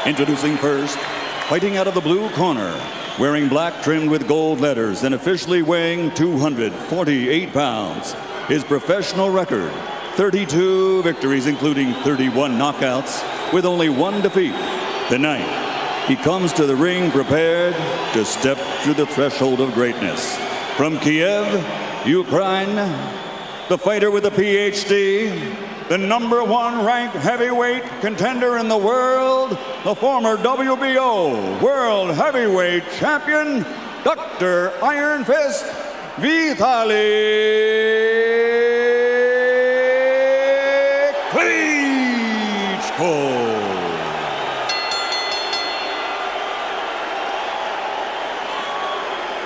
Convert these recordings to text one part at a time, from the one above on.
Introducing first, fighting out of the blue corner, wearing black trimmed with gold letters and officially weighing 248 pounds. His professional record, 32 victories, including 31 knockouts, with only one defeat. Tonight, he comes to the ring prepared to step through the threshold of greatness. From Kiev, Ukraine, the fighter with a PhD, the #1 ranked heavyweight contender in the world, the former WBO World Heavyweight Champion, Dr. Iron Fist Vitali Klitschko.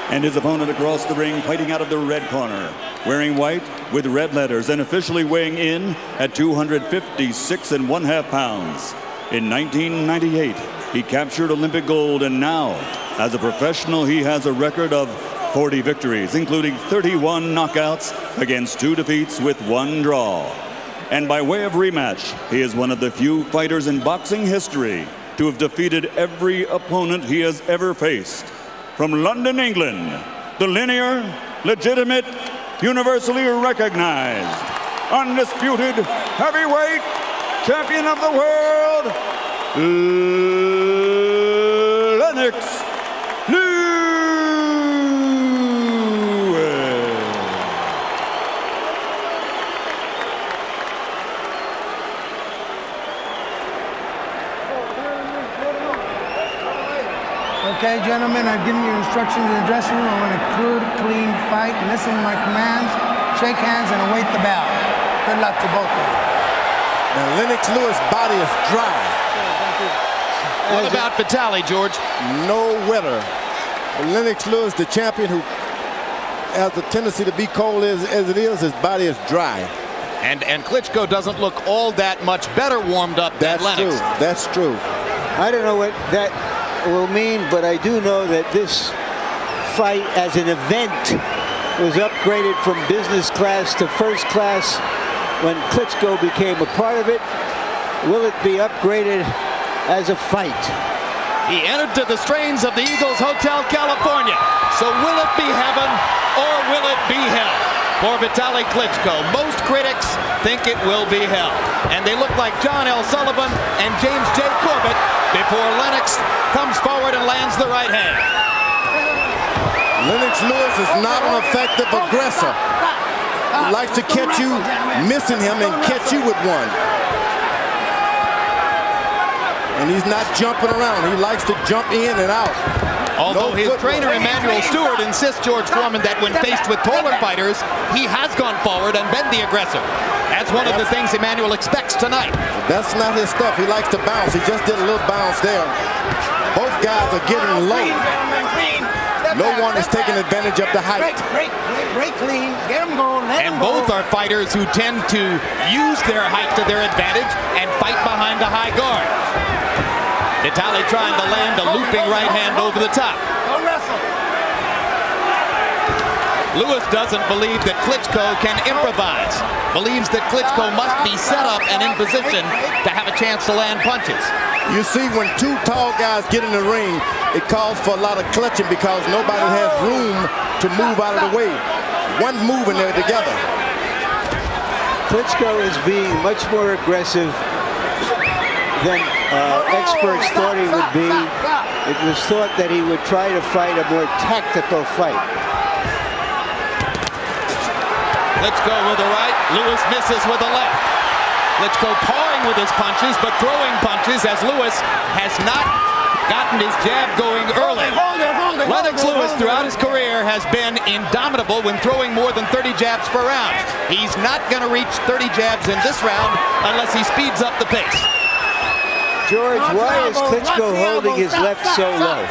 And his opponent across the ring, fighting out of the red corner, wearing white with red letters and officially weighing in at 256.5 pounds. In 1998, he captured Olympic gold, and now, as a professional, he has a record of 40 victories, including 31 knockouts against 2 defeats with 1 draw. And by way of rematch, he is one of the few fighters in boxing history to have defeated every opponent he has ever faced. From London, England, the linear, legitimate, universally recognized, undisputed heavyweight champion of the world, Lennox. Okay, gentlemen, I've given you instructions in the dressing room. I want a clean fight. Listen to my commands, shake hands, and await the bell. Good luck to both of you. Now, Lennox Lewis' body is dry. What about Vitali, George? No winner. Lennox Lewis, the champion who has a tendency to be cold as it is, his body is dry. And Klitschko doesn't look all that much better warmed up than Lennox. That's true. I don't know what that will mean, but I do know that this fight as an event was upgraded from business class to first class when Klitschko became a part of it. Will it be upgraded as a fight? He entered to the strains of the Eagles Hotel California. So will it be heaven or will it be hell for Vitali Klitschko? Most critics think it will be hell. And they look like John L. Sullivan and James J. Corbett before Lennox comes forward and lands the right hand. Lennox Lewis is not an effective aggressor. He likes to catch you missing him and catch you with one. And he's not jumping around. He likes to jump in and out. Although his trainer, Emmanuel Stewart, insists, George Foreman, that when faced with taller fighters, he has gone forward and been the aggressor. That's one of the things Emmanuel expects tonight. That's not his stuff. He likes to bounce. He just did a little bounce there. Both guys are getting low. No one is taking advantage of the height. Break clean, get him going, and both are fighters who tend to use their height to their advantage and fight behind the high guard. Vitali trying to land a looping right hand over the top. Don't wrestle. Lewis doesn't believe that Klitschko can improvise. Believes that Klitschko must be set up and in position to have a chance to land punches. You see, when 2 tall guys get in the ring, it calls for a lot of clutching because nobody has room to move out of the way. One move and they're together. Klitschko is being much more aggressive than experts thought he would be. It was thought that he would try to fight a more tactical fight. Klitschko with the right, Lewis misses with the left. Klitschko pawing with his punches, but throwing punches as Lewis has not gotten his jab going early. Lennox Lewis throughout his career has been indomitable when throwing more than 30 jabs per round. He's not going to reach 30 jabs in this round unless he speeds up the pace. George, why is Klitschko holding his left so low?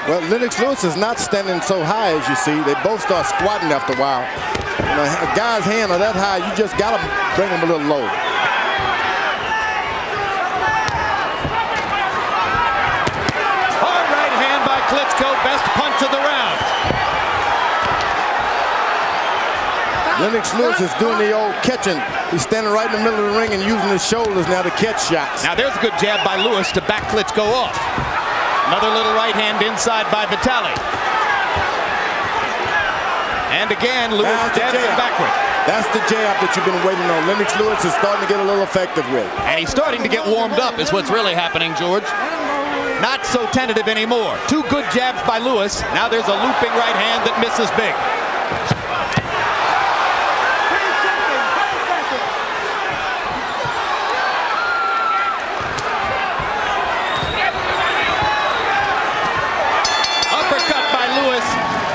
Well, Lennox Lewis is not standing so high as you see. They both start squatting after a while. When a guy's hand are that high, you just got to bring him a little low. Hard right hand by Klitschko, best punch of the round. Lennox Lewis is doing the old catching. He's standing right in the middle of the ring and using his shoulders now to catch shots. Now there's a good jab by Lewis to back Klitschko off. Another little right hand inside by Vitali. And again, Lewis jabs him backward. That's the jab that you've been waiting on. Lennox Lewis is starting to get a little effective with. And he's starting to get warmed up is what's really happening, George. Not so tentative anymore. Two good jabs by Lewis. Now there's a looping right hand that misses big. Uppercut by Lewis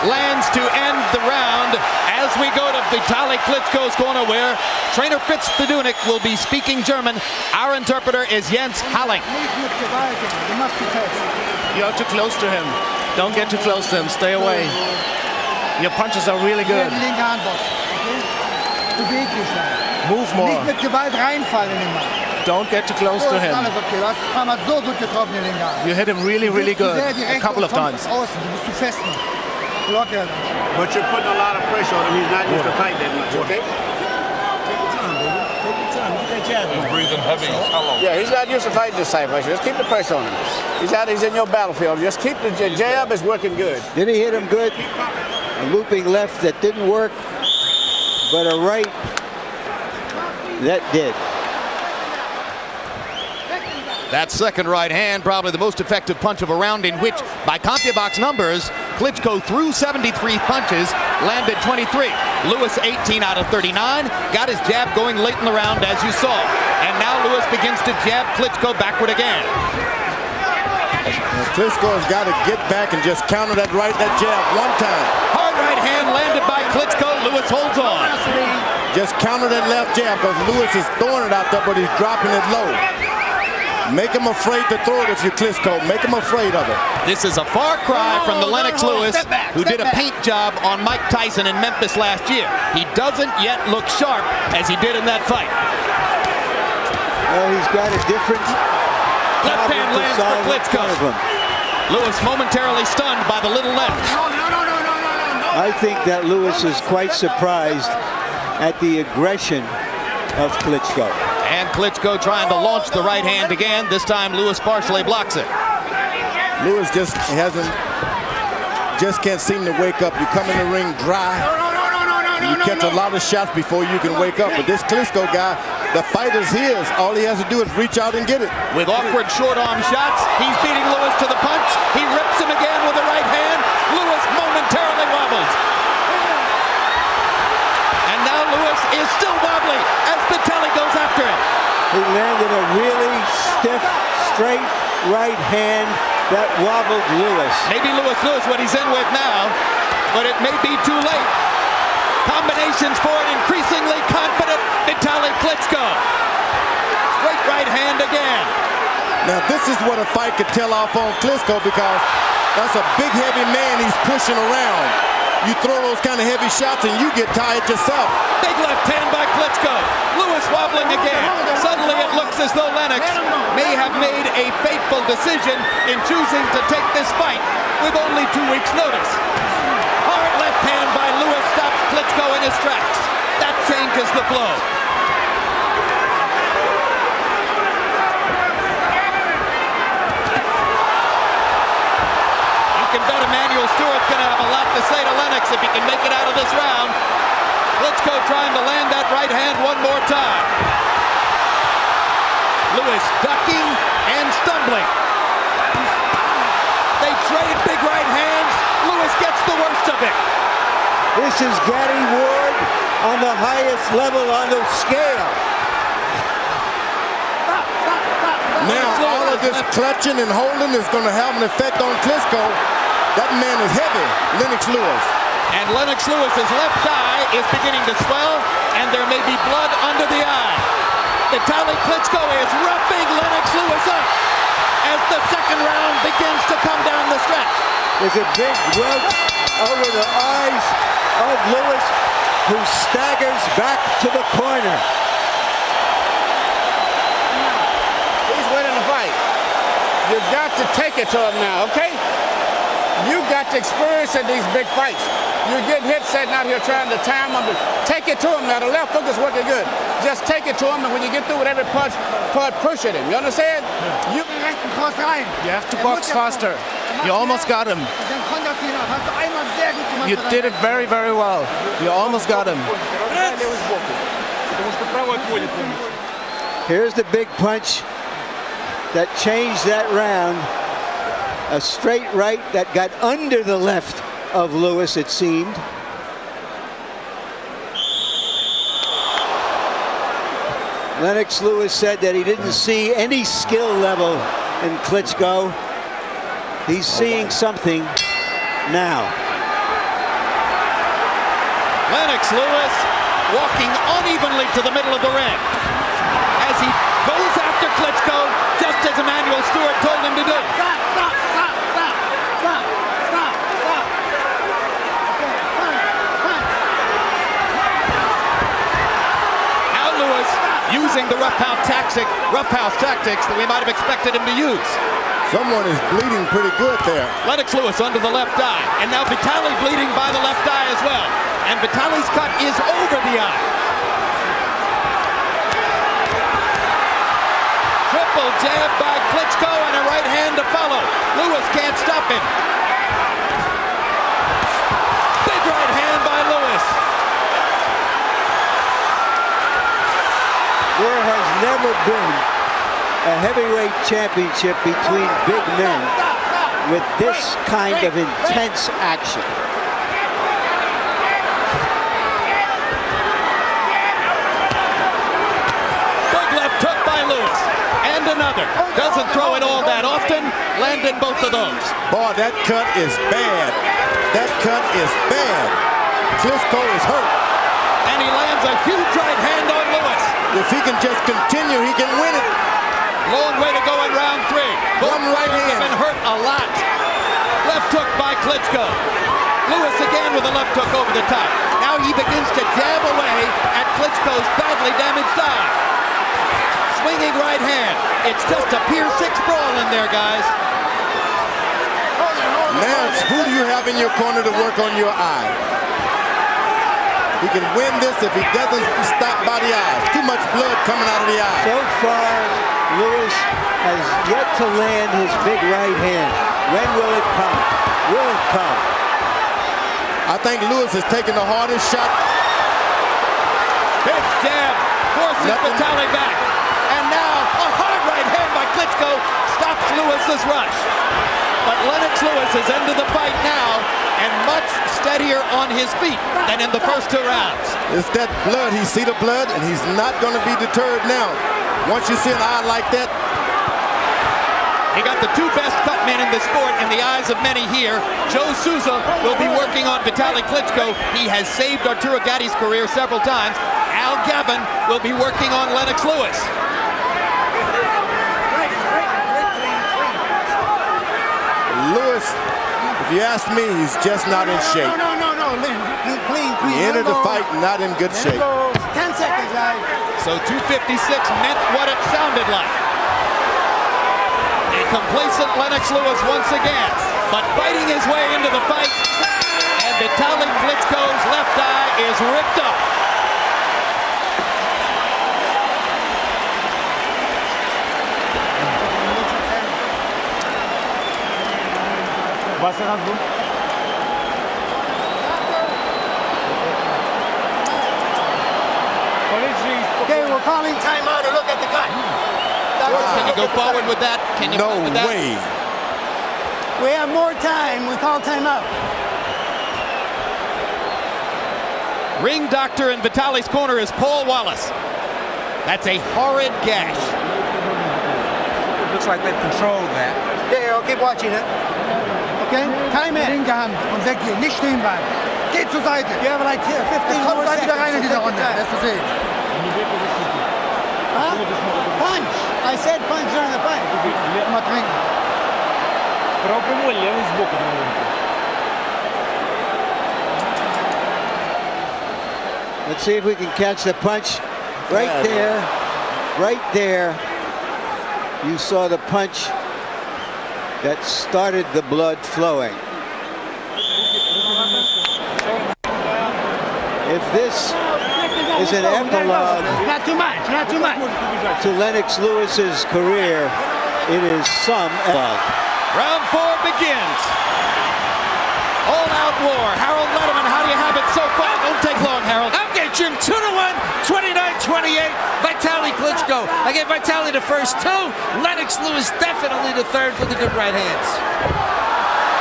lands to end the round. As we go to Vitali Klitschko's corner, where trainer Fritz the Dunik will be speaking German. Our interpreter is Jens Halling. You're too close to him. Don't get too close to him. Stay away. Your punches are really good. Move more. Nicht mit Gewalt reinfallen immer. Don't get too close to him. Alles okay. Du hast ein paar Mal so gut getroffen in den Garten. You hit him really, really Du bist good. sehr A direkt couple und of kommst times. von außen. Du bist zu fest noch. Locker. But you're putting a lot of pressure on him. He's not used to fight that much, okay? Yeah, he's not used to fighting this type of pressure. Just keep the pressure on him. He's in your battlefield. Just keep the jab is working good. Then he hit him good. A looping left that didn't work, but a right that did. That second right hand, probably the most effective punch of a round in which, by CompuBox numbers, Klitschko threw 73 punches, landed 23. Lewis 18 out of 39, got his jab going late in the round, as you saw. And now Lewis begins to jab Klitschko backward again. Klitschko has got to get back and just counter that jab one time. Hard right hand landed by Klitschko. Lewis holds on. Just counter that left jab because Lewis is throwing it out there, but he's dropping it low. Make him afraid to throw it if you're Klitschko. Make him afraid of it. This is a far cry from the Lennox Lewis who did a paint job on Mike Tyson in Memphis last year. He doesn't yet look sharp as he did in that fight. Well, he's got a different Left hand lands for Klitschko. Lewis momentarily stunned by the little left. I think that Lewis is quite surprised at the aggression of Klitschko. And Klitschko trying to launch the right hand again. This time Lewis partially blocks it. Lewis just can't seem to wake up. You come in the ring dry. You catch a lot of shots before you can wake up. But this Klitschko guy, the fight is his. All he has to do is reach out and get it. With awkward short arm shots, he's beating Lewis to the punch. He rips him again with the right hand. Lewis momentarily wobbles. And now Lewis is still wobbly as Vitali goes after him. He landed a really stiff, straight right hand that wobbled Lewis. Maybe Lewis knows what he's in with now, but it may be too late. Combinations for an increasingly confident Vitali Klitschko. Straight right hand again. Now this is what a fight could tell off on Klitschko because that's a big heavy man he's pushing around. You throw those kind of heavy shots and you get tired yourself. Big left hand by Klitschko. Lewis wobbling again. Suddenly it looks as though Lennox may have made a fateful decision in choosing to take this fight with only 2 weeks' notice. Hard left hand by Lewis stops Klitschko in his tracks. That changes the flow. You can bet Emmanuel Stewart's going to have a lot to say to Lennox if he can make it out of this round. Klitschko trying to land that right hand one more time. Lewis ducking and stumbling. They trade big right hands. Lewis gets the worst of it. This is Gary Ward on the highest level on the scale. Now all of this clutching and holding is going to have an effect on Klitschko. That man is heavy, Lennox Lewis. And Lennox Lewis's left eye is beginning to swell, and there may be blood under the eye. Vitali Klitschko is roughing Lennox Lewis up as the second round begins to come down the stretch. There's a big welt over the eyes of Lewis, who staggers back to the corner. He's winning the fight. You've got to take it to him now, okay? You've got to experience in these big fights. You're getting hit sitting out here trying to time them. Take it to him now. The left hook is working good. Just take it to him, and when you get through with every punch, push at him. You understand? You have to box faster. You almost got him. You did it very, very well. You almost got him. Here's the big punch that changed that round. A straight right that got under the left of Lewis, it seemed. Lennox Lewis said that he didn't see any skill level in Klitschko. He's seeing something now. Lennox Lewis walking unevenly to the middle of the ring as he goes after Klitschko, just as Emmanuel Stewart told him to do. Now Lewis using the roughhouse tactics that we might have expected him to use. Someone is bleeding pretty good there. Lennox Lewis under the left eye, and now Vitali bleeding by the left eye as well. And Vitali's cut is over the eye. Triple jab by Klitschko and a right hand to follow. Lewis can't stop him. Big right hand by Lewis. There has never been a heavyweight championship between big men with this kind of intense action. Big left hook by Lewis. And another. Doesn't throw it all that often. Landed both of those. Boy, that cut is bad. That cut is bad. Klitschko is hurt. And he lands a huge right hand on Lewis. If he can just continue, he can win it. Long way to go in round 3. Both One right players hand. have been hurt a lot. Left hook by Klitschko. Lewis again with a left hook over the top. Now he begins to jab away at Klitschko's badly damaged eye. Swinging right hand. It's just a Pier 6 brawl in there, guys. Now, who do you have in your corner to work on your eye? He can win this if he doesn't stop by the eyes. Too much blood coming out of the eye. So far, Lewis has yet to land his big right hand. When will it come? Will it come? I think Lewis has taken the hardest shot. Big jab forces Vitali back. And now a hard right hand by Klitschko stops Lewis's rush. But Lennox Lewis is into the fight now and much steadier on his feet than in the first 2 rounds. It's that blood. He see the blood, and he's not going to be deterred now. Once you see an eye like that. He got the 2 best cut men in the sport in the eyes of many here. Joe Souza will be working on Vitali Klitschko. He has saved Arturo Gatti's career several times. Al Gavin will be working on Lennox Lewis. Lewis, if you ask me, he's just not in shape. No. Clean. He entered the fight not in good shape. 10 seconds, guys. So 256 meant what it sounded like. A complacent Lennox Lewis once again, but fighting his way into the fight. And Vitali Klitschko's left eye is ripped up. Okay, we're calling timeout to look at the cut. Can you go forward with that? Can you No move with that? way. We have more time. We call timeout. Ring doctor in Vitali's corner is Paul Wallace. That's a horrid gash. Looks like they've controlled that. Okay, I'll keep watching it. Okay, time in. Gehabt und weggehen, nicht stehen bleiben. Geht zur Seite. You have like 15 Kommt more gleich wieder rein in seconds. diese Runde. Wirst du sehen. Huh? Punch. I said punch during the fight. Mal trinken. Let's see if we can catch the punch. Right there. Right there. You saw the punch that started the blood flowing. if this is an epilogue Not too much, not too much. to Lennox Lewis's career, it is some epilogue. Round 4 begins. All-out war. Harold Letterman, how do you have it so far? Don't take long, Harold. I'm getting Jim 2-1, 29-28. Vitali Klitschko. I gave Vitali the first 2. Lennox Lewis definitely the third with the good right hands.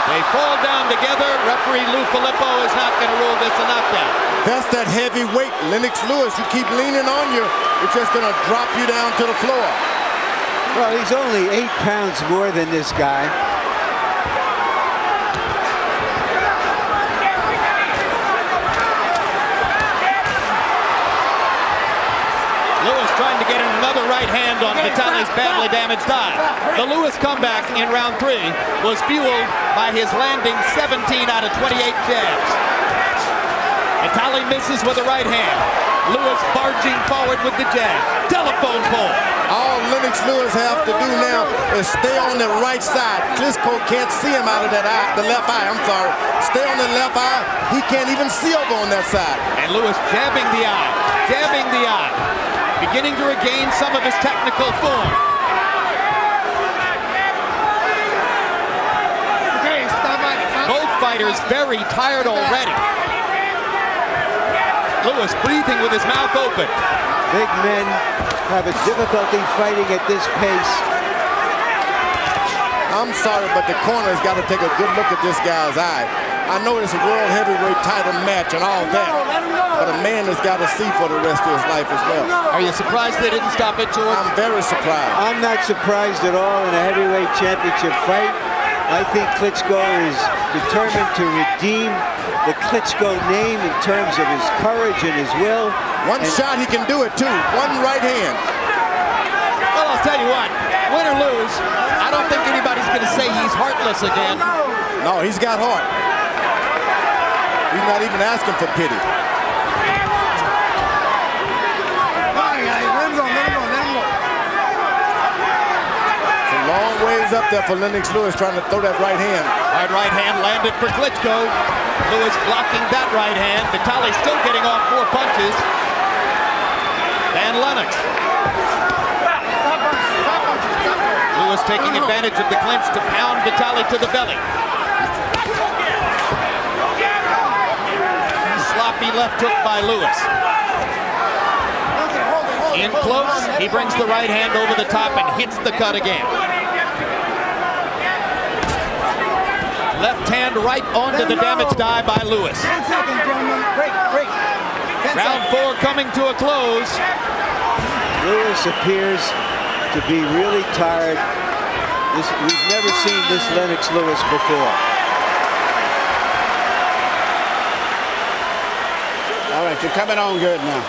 They fall down together. Referee Lou Filippo is not going to rule this a knockdown. That's that heavy weight. Lennox Lewis, you keep leaning on you, it's just going to drop you down to the floor. Well, he's only 8 pounds more than this guy. Lewis trying to get in another right hand on Vitali's badly damaged eye. The Lewis comeback in round 3 was fueled by his landing 17 out of 28 jabs. Vitali misses with the right hand. Lewis barging forward with the jab. Telephone pole. All Lennox Lewis have to do now is stay on the right side. Klitschko can't see him out of that eye, the left eye, I'm sorry. Stay on the left eye. He can't even see over on that side. And Lewis jabbing the eye. Jabbing the eye. Beginning to regain some of his technical form. Both fighters very tired already. Lewis breathing with his mouth open. Big men have a difficulty fighting at this pace. I'm sorry, but the corner's got to take a good look at this guy's eye. I know it's a world heavyweight title match and all that, but a man has got to see for the rest of his life as well. Are you surprised they didn't stop it, George? I'm very surprised. I'm not surprised at all in a heavyweight championship fight. I think Klitschko is determined to redeem the Klitschko name in terms of his courage and his will. One shot, he can do it too. One right hand. Well, I'll tell you what, win or lose, I don't think anybody's going to say he's heartless again. No, he's got heart. He's not even asking for pity. Let him go, let him go, let him go. It's a long ways up there for Lennox Lewis trying to throw that right hand. Hard right hand landed for Klitschko. Lewis blocking that right hand. Vitali still getting off 4 punches. And Lennox. Lewis taking advantage of the clinch to pound Vitali to the belly. Sloppy left hook by Lewis. In close, he brings the right hand over the top and hits the cut again. Left hand right onto the damaged eye by Lewis. 10 seconds, gentlemen. Break. Round 4 coming to a close. Lewis appears to be really tired. We've never seen this Lennox Lewis before. All right, you're coming on good now.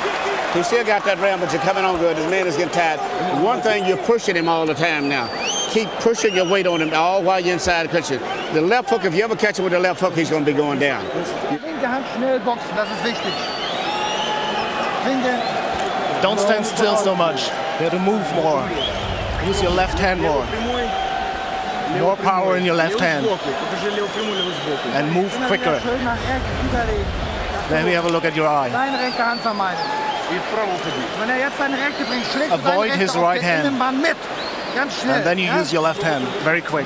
He still got that round, but you're coming on good. His man is getting tired. One thing, you're pushing him all the time now. Keep pushing your weight on him all while you're inside the clinch. The left hook, if you ever catch him with the left hook, he's going to be going down. Linke Hand schnell boxen, das ist wichtig. Linke. Don't stand still so much. You have to move more. Use your left hand more. More power in your left hand. And move quicker. Let me have a look at your eye. Seine rechte Hand vermeiden. Wenn jetzt seine rechte bringt, schlägt Avoid his right hand. Innenbahn mit. Ganz schnell. And then you use your left hand. Very quick.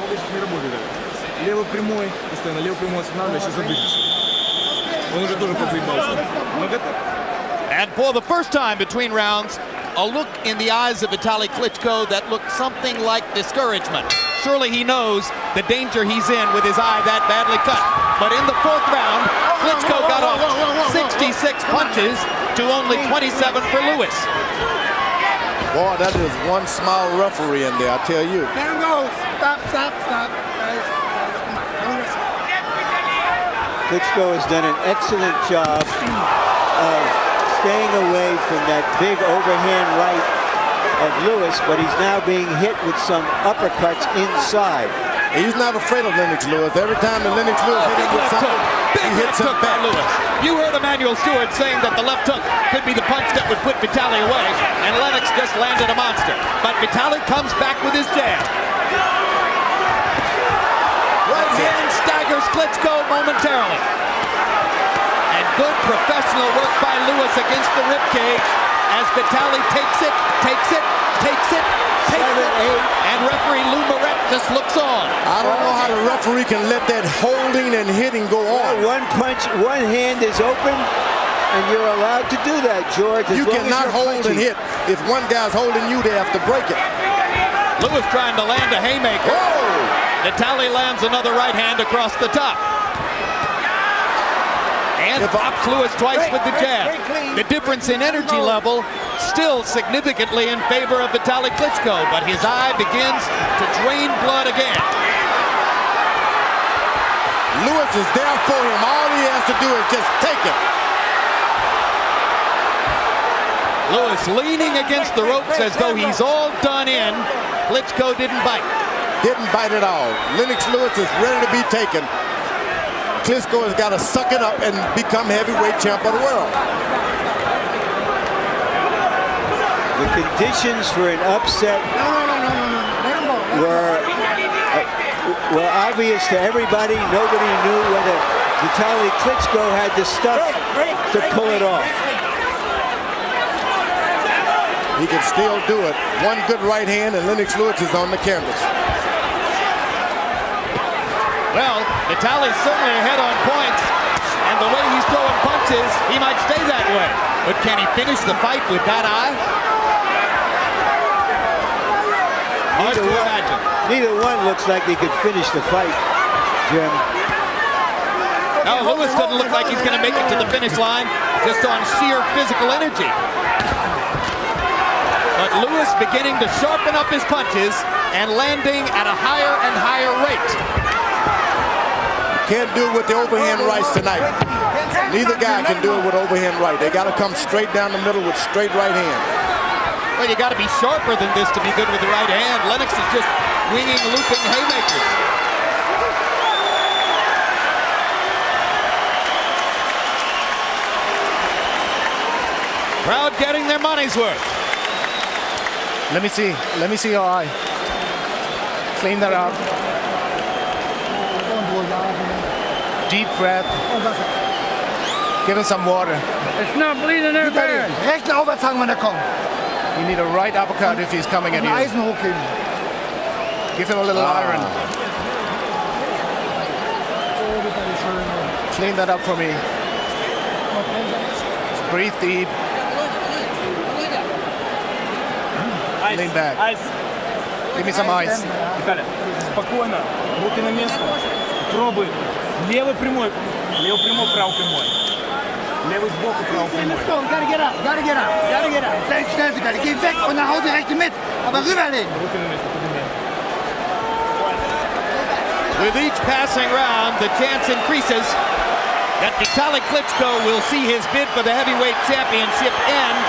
Левый прямой, постоянно левый прямой останавливаешь и забрызгиваешь. Он уже тоже подзаебался. And for the first time between rounds, a look in the eyes of Vitali Klitschko that looked something like discouragement. Surely he knows the danger he's in with his eye that badly cut. But in the 4th round, Klitschko got off 66 punches to only 27 for Lewis. Boy, that is one small referee in there, I tell you. Let him go. Stop. Guys. Klitschko has done an excellent job of staying away from that big overhand right of Lewis, but he's now being hit with some uppercuts inside. He's not afraid of Lennox Lewis. Every time that Lennox Lewis hit him with something, he hits him back. Lewis. You heard Emmanuel Stewart saying that the left hook could be the punch that would put Vitali away, and Lennox just landed a monster. But Vitali comes back with his jab. Right hand staggers Klitschko momentarily. And good professional work by Lewis against the rib cage as Vitali takes it, and referee Lou Moret just looks on. I don't know how the referee can let that holding and hitting go on. One punch, one hand is open, and you're allowed to do that, George. You cannot hold and hit. If one guy's holding you, they have to break it. Lewis trying to land a haymaker. Whoa! Vitali lands another right hand across the top. And pops Lewis twice with the jab. The difference in energy level still significantly in favor of Vitali Klitschko, but his eye begins to drain blood again. Lewis is there for him. All he has to do is just take it. Lewis leaning against the ropes as though he's all done in. Klitschko didn't bite. Didn't bite at all. Lennox Lewis is ready to be taken. Klitschko has got to suck it up and become heavyweight champ of the world. The conditions for an upset were obvious to everybody. Nobody knew whether Vitali Klitschko had the stuff to pull it off. He can still do it. One good right hand and Lennox Lewis is on the canvas. Well, Vitali's certainly ahead on points, and the way he's throwing punches, he might stay that way. But can he finish the fight with that eye? Hard to imagine. Neither one looks like they could finish the fight, Jim. No, Lewis doesn't look like he's going to make it to the finish line just on sheer physical energy. But Lewis beginning to sharpen up his punches and landing at a higher and higher rate. Can't do it with the overhand rights tonight. Neither guy can do it with overhand right. They got to come straight down the middle with straight right hand. Well, you got to be sharper than this to be good with the right hand. Lennox is just winging, looping haymakers. Crowd getting their money's worth. Let me see your eye. Clean that up. Deep breath. Give him some water. It's not bleeding there, bad. Rechte Overzang, wenn er kommt. You need a right uppercut if he's coming at you. Eisen hochgeben. Give him a little iron. Clean that up for me. Breathe deep. Lean back. Give me some ice. Виталий, спокойно, руки на место. Пробуй. Левый прямой, правый прямой. Lewis sboku, правый прямой. Gotta get up, gotta get up, gotta get up. Sei schnell, Vitali. Geh weg und dann hau die rechte mit. Aber rüberlegen. With each passing round, the chance increases that Vitali Klitschko will see his bid for the heavyweight championship end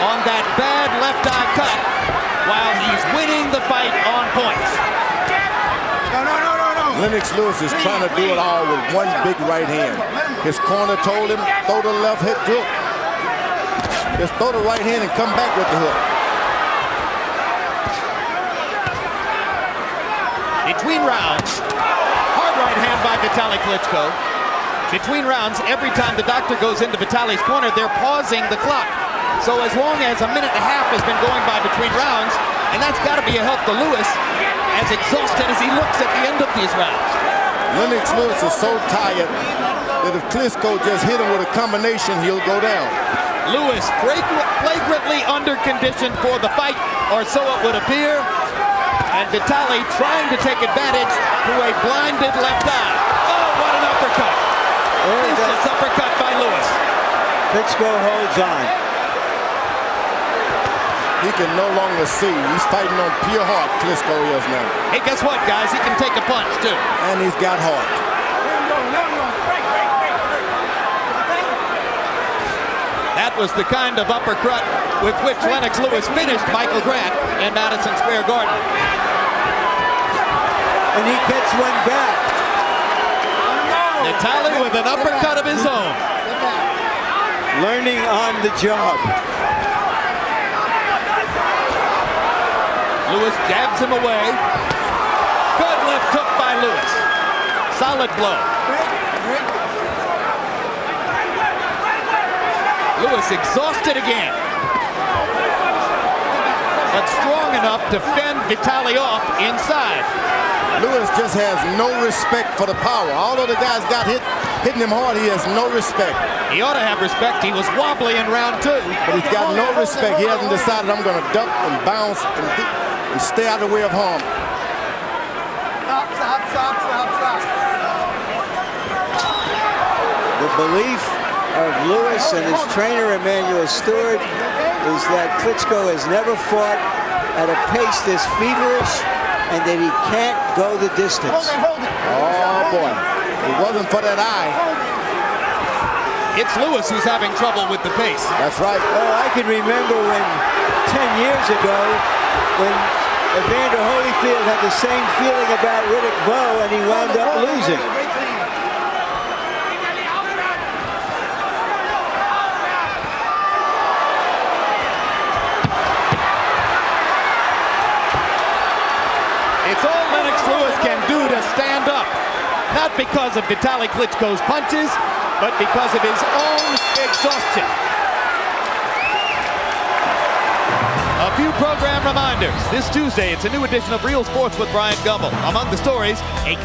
on that bad left eye cut while he's winning the fight on points. No. Lennox Lewis is trying to do it all with one big right hand. His corner told him, throw the left hip hook. Just throw the right hand and come back with the hook. Between rounds, hard right hand by Vitali Klitschko. Between rounds, every time the doctor goes into Vitali's corner, they're pausing the clock. So as long as a minute and a half has been going by between rounds, and that's got to be a help to Lewis, as exhausted as he looks at the end of these rounds. Lennox Lewis is so tired that if Klitschko just hit him with a combination, he'll go down. Lewis flagrantly under condition for the fight, or so it would appear. And Vitali trying to take advantage through a blinded left eye. Oh, what an uppercut. Vicious uppercut by Lewis. Klitschko holds on. He can no longer see. He's fighting on pure heart, Klitschko is now. Hey, guess what, guys? He can take a punch, too. And he's got heart. That was the kind of uppercut with which Lennox Lewis finished Michael Grant in Madison Square Garden. And he gets one back. Vitali with an uppercut of his own. Learning on the job. Lewis jabs him away. Good left hook by Lewis. Solid blow. Lewis exhausted again. But strong enough to fend Vitali off inside. Lewis just has no respect for the power. Although the guy's got hitting him hard, he has no respect. He ought to have respect. He was wobbly in round 2. But he's got no respect. He hasn't decided, I'm going to duck and bounce and stay out of the way of harm. Stop. The belief of Lewis and his trainer, Emmanuel Stewart, is that Klitschko has never fought at a pace this feverish and that he can't go the distance. Oh, boy. If it wasn't for that eye. It's Lewis who's having trouble with the pace. That's right. Oh, I can remember when 10 years ago, when Evander Holyfield had the same feeling about Riddick Bowe and he wound up losing. It's all Lennox Lewis can do to stand up. Not because of Vitali Klitschko's punches, but because of his own exhaustion. A few program reminders. This Tuesday, it's a new edition of Real Sports with Brian Gumbel. Among the stories, a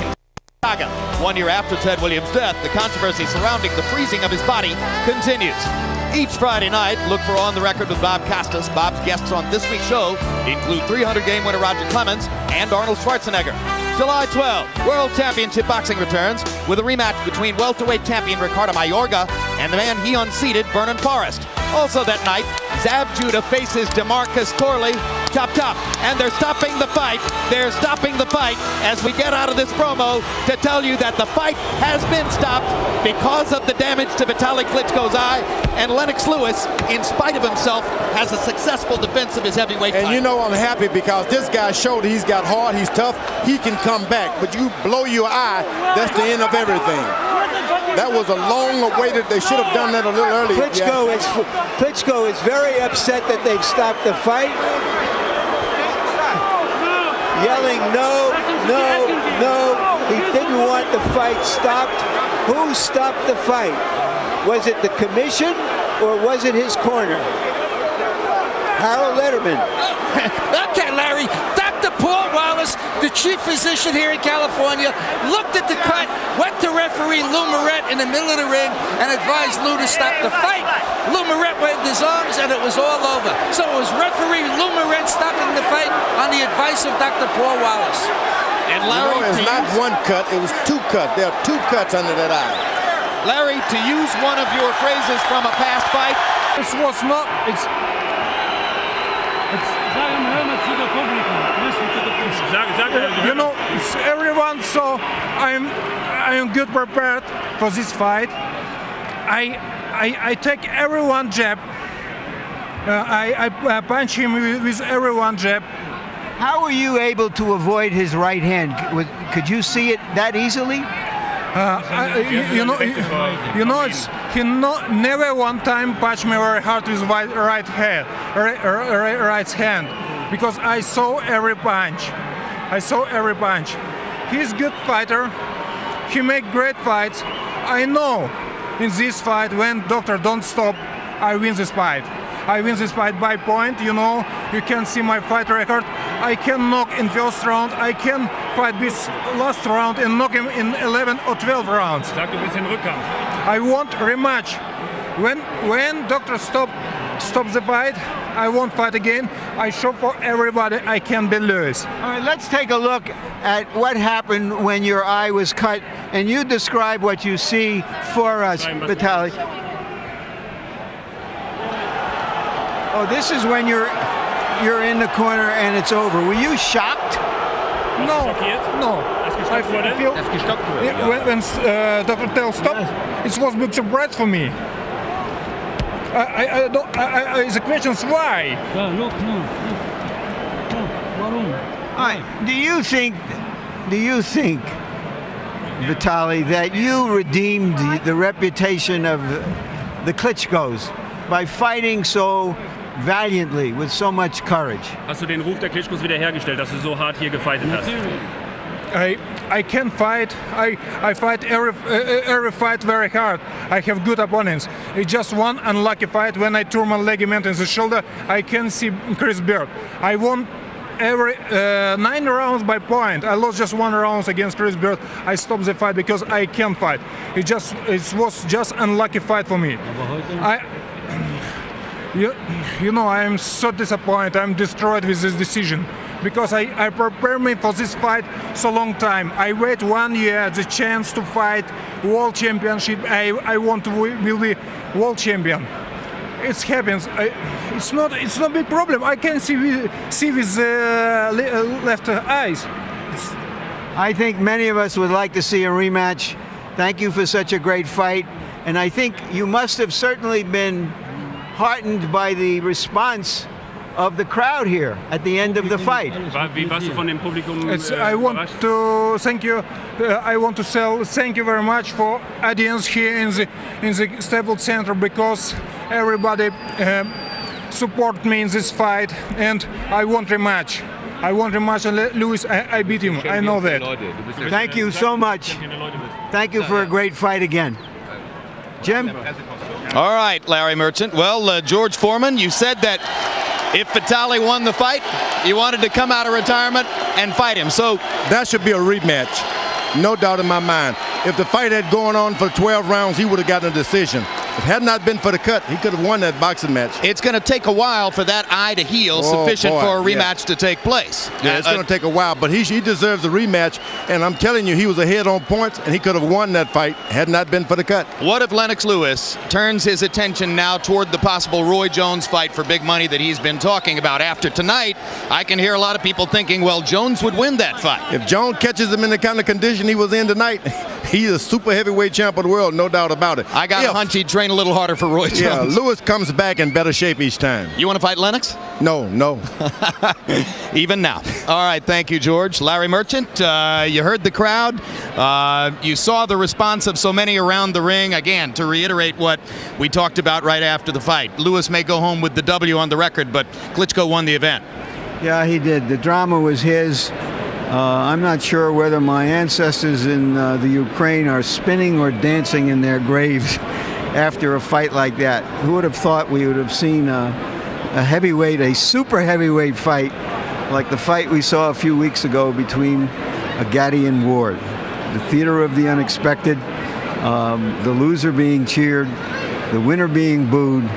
saga. 1 year after Ted Williams' death, the controversy surrounding the freezing of his body continues. Each Friday night, look for On the Record with Bob Costas. Bob's guests on this week's show include 300-game winner Roger Clemens and Arnold Schwarzenegger. July 12, World Championship Boxing returns with a rematch between welterweight champion Ricardo Mayorga and the man he unseated, Vernon Forrest. Also that night, Zab Judah faces DeMarcus Corley. Chop, chop. And they're stopping the fight. They're stopping the fight as we get out of this promo to tell you that the fight has been stopped because of the damage to Vitali Klitschko's eye. And Lennox Lewis, in spite of himself, has a successful defense of his heavyweight title. And you know I'm happy because this guy showed he's got heart, he's tough, he can come back. But you blow your eye, that's the end of everything. That was a long awaited, they should have done that a little earlier. Klitschko is very upset that they've stopped the fight. Yelling no, no, no. He didn't want the fight stopped. Who stopped the fight? Was it the commission or was it his corner? Harold Letterman. Okay, Larry. Dr. Paul Wallace, the chief physician here in California, looked at the cut, went to referee Lou Moret in the middle of the ring, and advised Lou to stop the fight. Lou Moret waved his arms, and it was all over. So it was referee Lou Moret stopping the fight on the advice of Dr. Paul Wallace. And Larry, it's not one cut, it was 2 cuts. There are 2 cuts under that eye. Larry, to use one of your phrases from a past fight, This was not. You know, it's everyone. So I'm good prepared for this fight. I take everyone jab. I punch him with everyone jab. How were you able to avoid his right hand? Could you see it that easily? He never one time punched me very hard with right hand, because I saw every punch. He's a good fighter. He make great fights. I know in this fight when doctor don't stop, I win this fight. I win this fight by point. You know, you can see my fight record. I can knock in first round. I can fight this last round and knock him in 11 or 12 rounds. I want rematch. When doctor stop the fight, I won't fight again. I show for everybody I can be Lewis. All right, let's take a look at what happened when your eye was cut, and you describe what you see for us, Vitali. Oh, this is when you're in the corner and it's over. Were you shocked? No. I feel when Dr. Tell stopped, it was a big surprise for me. The question is why? All right. Do you think, Vitali, that you redeemed the reputation of the Klitschkos by fighting so valiantly, with so much courage? Hast du den Ruf der Klitschkos wiederhergestellt, dass du so hart hier gefightet hast? I can fight. I fight every fight very hard. I have good opponents. It's just one unlucky fight when I tore my ligament in the shoulder. I can see Chris Bird. I won every 9 rounds by point. I lost just 1 round against Chris Bird. I stopped the fight because I can fight. It was just unlucky fight for me. You know, I am so disappointed. I'm destroyed with this decision because I prepared me for this fight so long time. I wait 1 year the chance to fight world championship. I want to be world champion. It happens. It's not a big problem. I can see with left eyes. I think many of us would like to see a rematch. Thank you for such a great fight. And I think you must have certainly been heartened by the response of the crowd here at the end of the fight. I want to thank you. I want to thank you very much for audience here in the Staples Center because everybody support me in this fight, and I want rematch. I want rematch, and Lewis, I beat him. I know that. Thank you so much. Thank you for a great fight again. Jim? All right, Larry Merchant. Well, George Foreman, you said that if Vitali won the fight, you wanted to come out of retirement and fight him. So that should be a rematch, no doubt in my mind. If the fight had gone on for 12 rounds, he would have gotten a decision. If it had not been for the cut, he could have won that boxing match. It's going to take a while for that eye to heal, sufficient for a rematch to take place. Yeah, it's going to take a while, but he deserves a rematch. And I'm telling you, he was ahead on points, and he could have won that fight had not been for the cut. What if Lennox Lewis turns his attention now toward the possible Roy Jones fight for big money that he's been talking about? After tonight, I can hear a lot of people thinking, well, Jones would win that fight. If Jones catches him in the kind of condition he was in tonight, he's a super heavyweight champ of the world, no doubt about it. I got a hunch he'd train a little harder for Roy Jones. Yeah, Lewis comes back in better shape each time. You want to fight Lennox? No. Even now. All right, thank you, George. Larry Merchant, you heard the crowd. You saw the response of so many around the ring. Again, to reiterate what we talked about right after the fight, Lewis may go home with the W on the record, but Klitschko won the event. Yeah, he did. The drama was his. I'm not sure whether my ancestors in the Ukraine are spinning or dancing in their graves after a fight like that. Who would have thought we would have seen a heavyweight, a super heavyweight fight like the fight we saw a few weeks ago between Gatti and Ward. The theater of the unexpected, the loser being cheered, the winner being booed.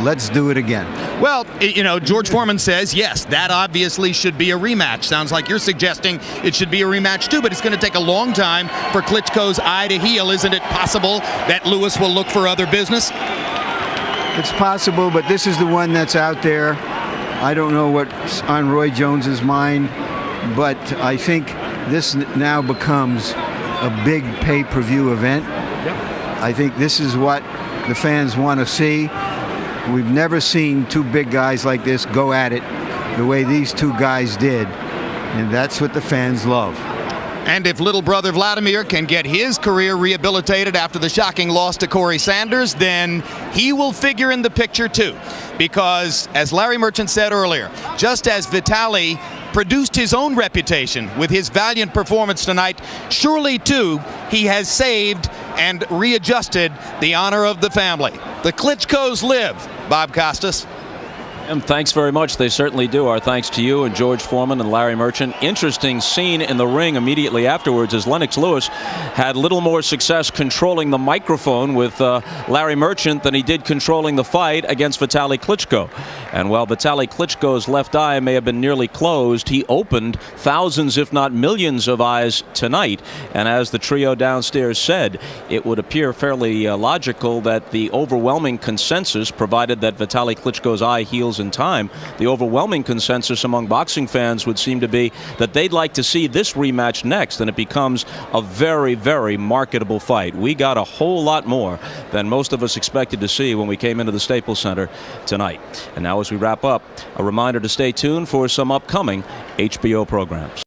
Let's do it again. Well, you know, George Foreman says, yes, that obviously should be a rematch. Sounds like you're suggesting it should be a rematch too, but it's going to take a long time for Klitschko's eye to heal. Isn't it possible that Lewis will look for other business? It's possible, but this is the one that's out there. I don't know what's on Roy Jones's mind, but I think this now becomes a big pay-per-view event. I think this is what the fans want to see. We've never seen two big guys like this go at it the way these two guys did, and that's what the fans love. And if little brother Vladimir can get his career rehabilitated after the shocking loss to Corey Sanders, then he will figure in the picture too. Because, as Larry Merchant said earlier, just as Vitali produced his own reputation with his valiant performance tonight, surely too he has saved and readjusted the honor of the family. The Klitschkos live. Bob Costas. And thanks very much. They certainly do. Our thanks to you and George Foreman and Larry Merchant. Interesting scene in the ring immediately afterwards as Lennox Lewis had little more success controlling the microphone with Larry Merchant than he did controlling the fight against Vitali Klitschko. And while Vitali Klitschko's left eye may have been nearly closed, he opened thousands, if not millions, of eyes tonight. And as the trio downstairs said, it would appear fairly logical that the overwhelming consensus, provided that Vitali Klitschko's eye heals in time, the overwhelming consensus among boxing fans would seem to be that they'd like to see this rematch next, and it becomes a very, very marketable fight. We got a whole lot more than most of us expected to see when we came into the Staples Center tonight. And now as we wrap up, a reminder to stay tuned for some upcoming HBO programs.